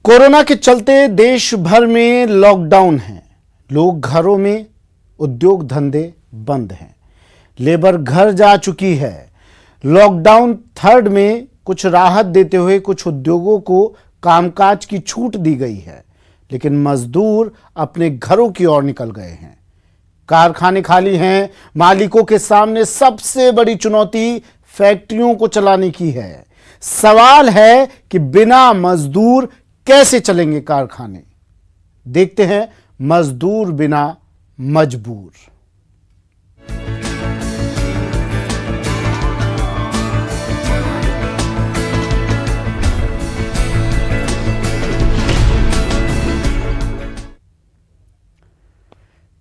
Corona के चलते देश भर में लॉकडाउन है। लोग घरों में, उद्योग धंधे बंद हैं, लेबर घर जा चुकी है। लॉकडाउन थर्ड में कुछ राहत देते हुए कुछ उद्योगों को कामकाज की छूट दी गई है, लेकिन मजदूर अपने घरों की ओर निकल गए हैं। कारखाने खाली हैं। मालिकों के सामने सबसे बड़ी चुनौती फैक्ट्रियों को चलाने की है। सवाल है कि बिना मजदूर कैसे चलेंगे कारखाने। देखते हैं मजदूर बिना मजबूर।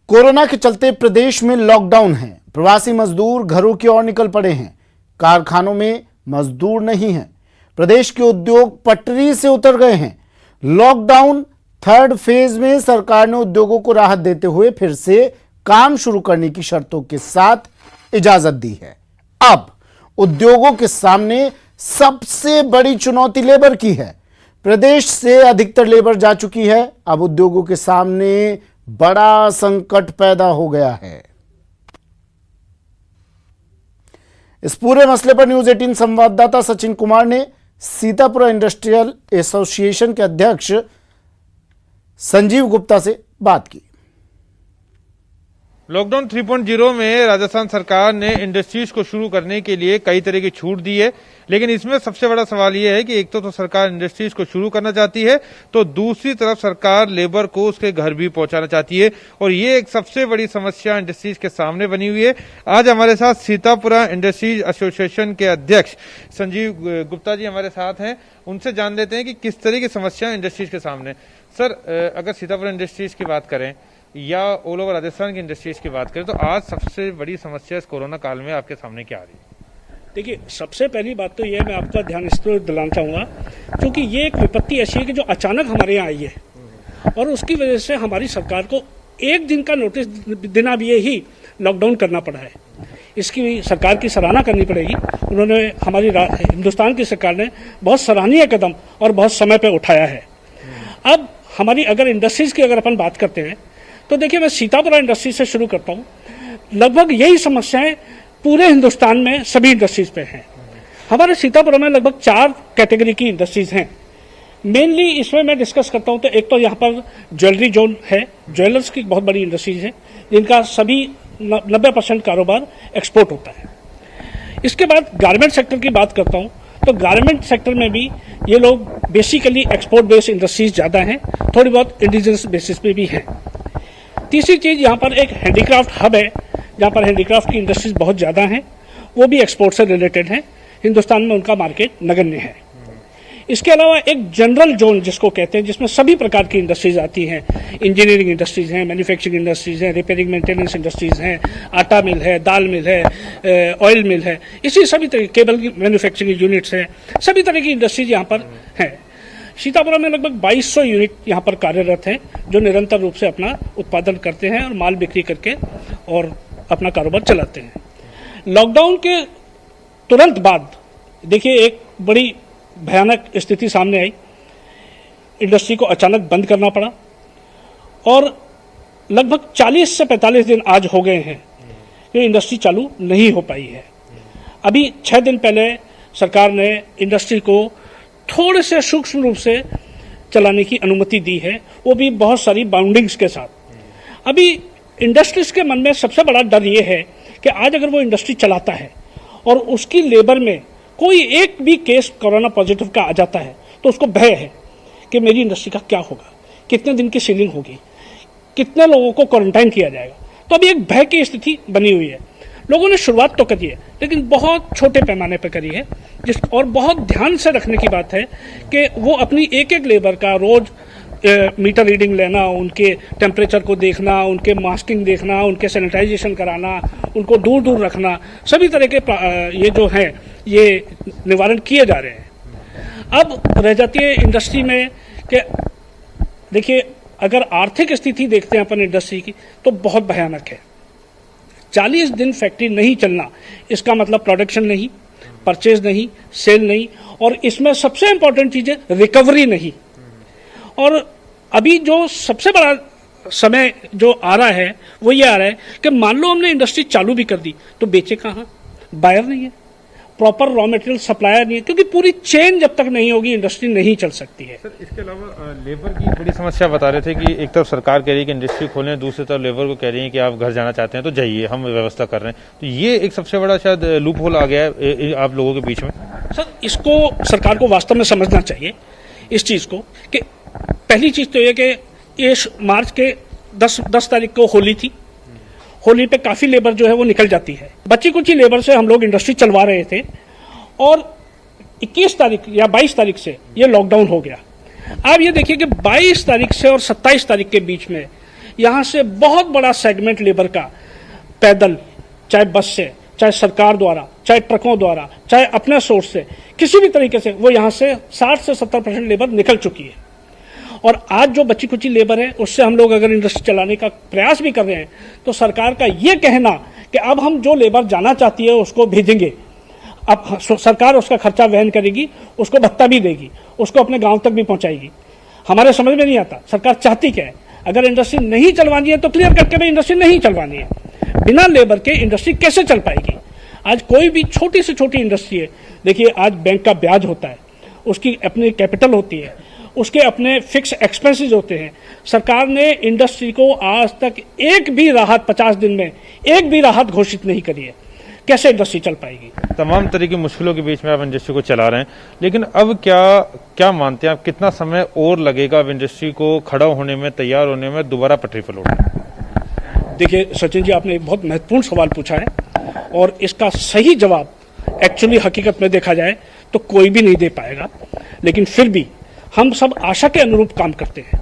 कोरोना के चलते प्रदेश में लॉकडाउन है। प्रवासी मजदूर घरों की ओर निकल पड़े हैं। कारखानों में मजदूर नहीं हैं। प्रदेश के उद्योग पटरी से उतर गए हैं। लॉकडाउन थर्ड फेज में सरकार ने उद्योगों को राहत देते हुए फिर से काम शुरू करने की शर्तों के साथ इजाजत दी है। अब उद्योगों के सामने सबसे बड़ी चुनौती लेबर की है। प्रदेश से अधिकतर लेबर जा चुकी है। अब उद्योगों के सामने बड़ा संकट पैदा हो गया है। इस पूरे मसले पर न्यूज 18 संवाददाता सचिन कुमार ने सीतापुर इंडस्ट्रियल एसोसिएशन के अध्यक्ष संजीव गुप्ता से बात की। लॉकडाउन 3.0 में राजस्थान सरकार ने इंडस्ट्रीज को शुरू करने के लिए कई तरह की छूट दी है, लेकिन इसमें सबसे बड़ा सवाल यह है कि एक तो सरकार इंडस्ट्रीज को शुरू करना चाहती है, तो दूसरी तरफ सरकार लेबर को उसके घर भी पहुंचाना चाहती है, और ये एक सबसे बड़ी समस्या इंडस्ट्रीज के सामने बनी हुई है। आज हमारे साथ सीतापुरा इंडस्ट्रीज एसोसिएशन के अध्यक्ष संजीव गुप्ता जी हमारे साथ हैं। उनसे जान लेते हैं कि किस तरह की समस्या इंडस्ट्रीज के सामने। सर, अगर सीतापुरा इंडस्ट्रीज की बात करें या ऑल ओवर राजस्थान की इंडस्ट्रीज की बात करें, तो आज सबसे बड़ी समस्या इस कोरोना काल में आपके सामने क्या आ रही है? देखिए, सबसे पहली बात तो यह मैं आपका ध्यान इस पर दिलाना चाहूँगा, क्योंकि ये एक विपत्ति ऐसी है कि जो अचानक हमारे यहाँ आई है और उसकी वजह से हमारी सरकार को एक दिन का नोटिस देना भी ही लॉकडाउन करना पड़ा है। इसकी सरकार की सराहना करनी पड़ेगी। उन्होंने, हमारी हिंदुस्तान की सरकार ने बहुत सराहनीय कदम और बहुत समय पर उठाया है। अब हमारी अगर इंडस्ट्रीज की अगर अपन बात करते हैं तो देखिए, मैं सीतापुरा इंडस्ट्री से शुरू करता हूँ। लगभग यही समस्याएं पूरे हिंदुस्तान में सभी इंडस्ट्रीज पे हैं। हमारे सीतापुरा में लगभग 4 कैटेगरी की इंडस्ट्रीज हैं। मेनली इसमें मैं डिस्कस करता हूँ तो एक तो यहाँ पर ज्वेलरी जोन है। ज्वेलर्स की बहुत बड़ी इंडस्ट्रीज है, जिनका सभी 90% कारोबार एक्सपोर्ट होता है। इसके बाद गारमेंट सेक्टर की बात करता हूँ तो गारमेंट सेक्टर में भी ये लोग बेसिकली एक्सपोर्ट बेस्ड इंडस्ट्रीज ज़्यादा हैं, थोड़ी बहुत इंडिजिनस बेसिस पे भी हैं। तीसरी चीज़, यहाँ पर एक हैंडीक्राफ्ट हब है, जहाँ पर हैंडीक्राफ्ट की इंडस्ट्रीज बहुत ज़्यादा हैं, वो भी एक्सपोर्ट से रिलेटेड हैं। हिंदुस्तान में उनका मार्केट नगण्य है। इसके अलावा एक जनरल जोन जिसको कहते हैं, जिसमें सभी प्रकार की इंडस्ट्रीज आती हैं। इंजीनियरिंग इंडस्ट्रीज हैं, मैन्युफैक्चरिंग इंडस्ट्रीज हैं, रिपेयरिंग मेंटेनेंस इंडस्ट्रीज हैं, आटा मिल है, दाल मिल है, ऑयल मिल है, इसी सभी तरह केबल की मैन्युफैक्चरिंग यूनिट्स हैं। सभी तरह की इंडस्ट्रीज यहाँ पर हैं। सीतापुरा में लगभग 2200 यूनिट यहाँ पर कार्यरत हैं, जो निरंतर रूप से अपना उत्पादन करते हैं और माल बिक्री करके और अपना कारोबार चलाते हैं। लॉकडाउन के तुरंत बाद देखिए, एक बड़ी भयानक स्थिति सामने आई। इंडस्ट्री को अचानक बंद करना पड़ा और लगभग 40 से 45 दिन आज हो गए हैं कि इंडस्ट्री चालू नहीं हो पाई है। अभी 6 दिन पहले सरकार ने इंडस्ट्री को थोड़े से सूक्ष्म रूप से चलाने की अनुमति दी है, वो भी बहुत सारी बाउंडिंग्स के साथ। अभी इंडस्ट्रीज के मन में सबसे बड़ा डर ये है कि आज अगर वो इंडस्ट्री चलाता है और उसकी लेबर में कोई एक भी केस कोरोना पॉजिटिव का आ जाता है, तो उसको भय है कि मेरी इंडस्ट्री का क्या होगा, कितने दिन की सीलिंग होगी, कितने लोगों को क्वारंटाइन किया जाएगा। तो अभी एक भय की स्थिति बनी हुई है। लोगों ने शुरुआत तो करी है, लेकिन बहुत छोटे पैमाने पर करी है। और बहुत ध्यान से रखने की बात है कि वो अपनी एक एक लेबर का रोज मीटर रीडिंग लेना, उनके टेम्परेचर को देखना, उनके मास्किंग देखना, उनके सैनिटाइजेशन कराना, उनको दूर दूर रखना, सभी तरह के ये जो हैं ये निवारण किए जा रहे हैं। अब रह जाती है इंडस्ट्री में कि देखिए, अगर आर्थिक स्थिति देखते हैं अपन इंडस्ट्री की तो बहुत भयानक है। 40 दिन फैक्ट्री नहीं चलना, इसका मतलब प्रोडक्शन नहीं, परचेज नहीं, सेल नहीं, और इसमें सबसे इंपॉर्टेंट चीज है रिकवरी नहीं। और अभी जो सबसे बड़ा समय जो आ रहा है वो ये आ रहा है कि मान लो हमने इंडस्ट्री चालू भी कर दी तो बेचे कहाँ, बायर नहीं है, प्रॉपर रॉ मटेरियल सप्लायर नहीं है, क्योंकि पूरी चेन जब तक नहीं होगी इंडस्ट्री नहीं चल सकती है। सर इसके अलावा लेबर की बड़ी समस्या बता रहे थे कि एक तरफ सरकार कह रही है कि इंडस्ट्री खोलें, दूसरी तरफ लेबर को कह रही है कि आप घर जाना चाहते हैं तो जाइए, हम व्यवस्था कर रहे हैं। तो ये एक सबसे बड़ा शायद लूप होल आ गया है आप लोगों के बीच में। सर इसको सरकार को वास्तव में समझना चाहिए इस चीज को कि पहली चीज तो ये कि ये मार्च के 10 तारीख को होली थी, होली पे काफी लेबर जो है वो निकल जाती है। बची कुछ ही लेबर से हम लोग इंडस्ट्री चलवा रहे थे और 21 तारीख या 22 तारीख से ये लॉकडाउन हो गया। आप ये देखिए कि 22 तारीख से और 27 तारीख के बीच में यहां से बहुत बड़ा सेगमेंट लेबर का पैदल, चाहे बस से, चाहे सरकार द्वारा, चाहे ट्रकों द्वारा, चाहे अपने सोर्स से, किसी भी तरीके से वो यहां से 60 से 70% लेबर निकल चुकी है। और आज जो बची कुची लेबर है उससे हम लोग अगर इंडस्ट्री चलाने का प्रयास भी कर रहे हैं तो सरकार का ये कहना कि अब हम जो लेबर जाना चाहती है उसको भेजेंगे, अब सरकार उसका खर्चा वहन करेगी, उसको भत्ता भी देगी, उसको अपने गांव तक भी पहुंचाएगी, हमारे समझ में नहीं आता सरकार चाहती क्या है। अगर इंडस्ट्री नहीं चलवानी है तो क्लियर करके भाई इंडस्ट्री नहीं चलवानी है। बिना लेबर के इंडस्ट्री कैसे चल पाएगी। आज कोई भी छोटी से छोटी इंडस्ट्री है, देखिए आज बैंक का ब्याज होता है, उसकी अपनी कैपिटल होती है, उसके अपने फिक्स एक्सपेंसेस होते हैं। सरकार ने इंडस्ट्री को आज तक एक भी राहत 50 दिन में एक भी राहत घोषित नहीं करी है। कैसे इंडस्ट्री चल पाएगी। तमाम तरह की मुश्किलों के बीच में आप इंडस्ट्री को चला रहे हैं, लेकिन अब क्या मानते हैं आप, कितना समय और लगेगा अब इंडस्ट्री को खड़ा होने में, तैयार होने में, दोबारा पटरी पर लौटने? देखिए सचिन जी, आपने एक बहुत महत्वपूर्ण सवाल पूछा है और इसका सही जवाब एक्चुअली हकीकत में देखा जाए तो कोई भी नहीं दे पाएगा, लेकिन फिर भी हम सब आशा के अनुरूप काम करते हैं।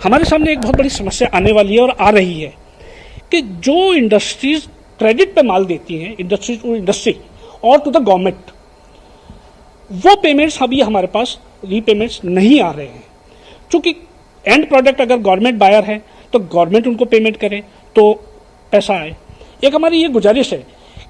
हमारे सामने एक बहुत बड़ी समस्या आने वाली है और आ रही है कि जो इंडस्ट्रीज क्रेडिट पे माल देती हैं, इंडस्ट्री टू इंडस्ट्री और टू द गवर्नमेंट, वो पेमेंट्स अभी हमारे पास रीपेमेंट्स नहीं आ रहे हैं। क्योंकि एंड प्रोडक्ट अगर गवर्नमेंट बायर है तो गवर्नमेंट उनको पेमेंट करे तो पैसा आए। एक हमारी ये गुजारिश है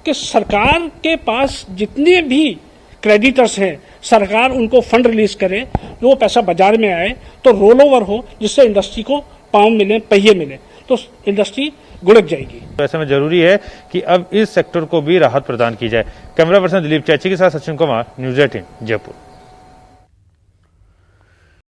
कि सरकार के पास जितने भी क्रेडिटर्स हैं, सरकार उनको फंड रिलीज करे, जो पैसा बाजार में आए तो रोल ओवर हो, जिससे इंडस्ट्री को पाँव मिले, पहिए मिले, तो इंडस्ट्री गुड़क जाएगी। ऐसे में जरूरी है कि अब इस सेक्टर को भी राहत प्रदान की जाए। कैमरा पर्सन दिलीप चैची के साथ सचिन कुमार, न्यूज़ 18 जयपुर।